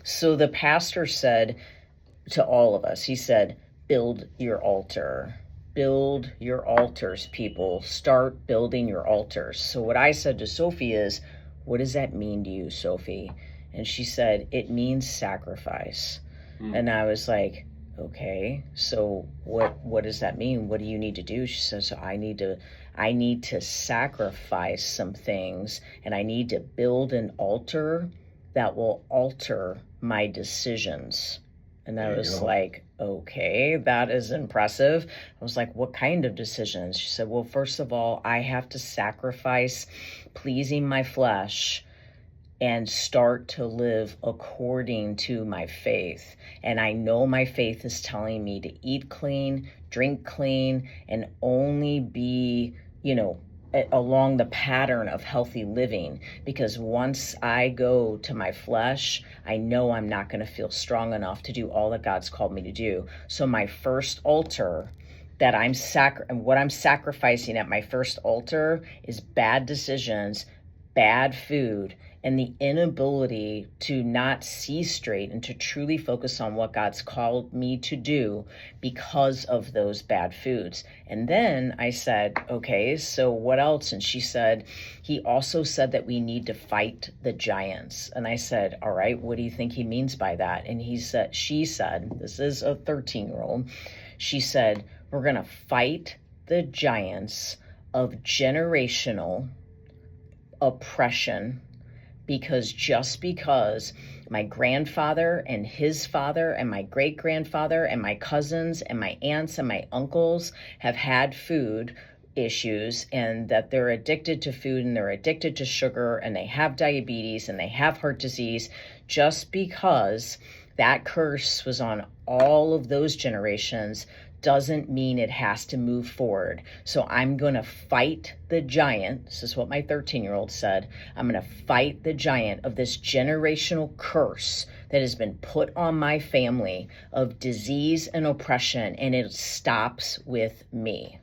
So the pastor said to all of us, he said, build your altar. Build your altars, people. Start building your altars. So what I said to Sophie is, what does that mean to you, Sophie? And she said, it means sacrifice. And I was like, okay, so what does that mean? What do you need to do? She says, so I need to sacrifice some things, and I need to build an altar that will alter my decisions. And I was like, okay, that is impressive. I was like, what kind of decisions? She said, well, first of all, I have to sacrifice pleasing my flesh and start to live according to my faith. And I know my faith is telling me to eat clean, drink clean, and only be, along the pattern of healthy living, because once I go to my flesh, I know I'm not going to feel strong enough to do all that God's called me to do. So my first altar that what I'm sacrificing at my first altar is bad decisions, bad food, and the inability to not see straight and to truly focus on what God's called me to do because of those bad foods. And then I said, okay, so what else? And she said, he also said that we need to fight the giants. And I said, all right, what do you think he means by that? And she said, this is a 13-year-old. She said, we're going to fight the giants of generational oppression, because my grandfather and his father and my great-grandfather and my cousins and my aunts and my uncles have had food issues, and that they're addicted to food and they're addicted to sugar and they have diabetes and they have heart disease, just because that curse was on all of those generations doesn't mean it has to move forward. So I'm going to fight the giant. This is what my 13-year-old said. I'm going to fight the giant of this generational curse that has been put on my family of disease and oppression, and it stops with me.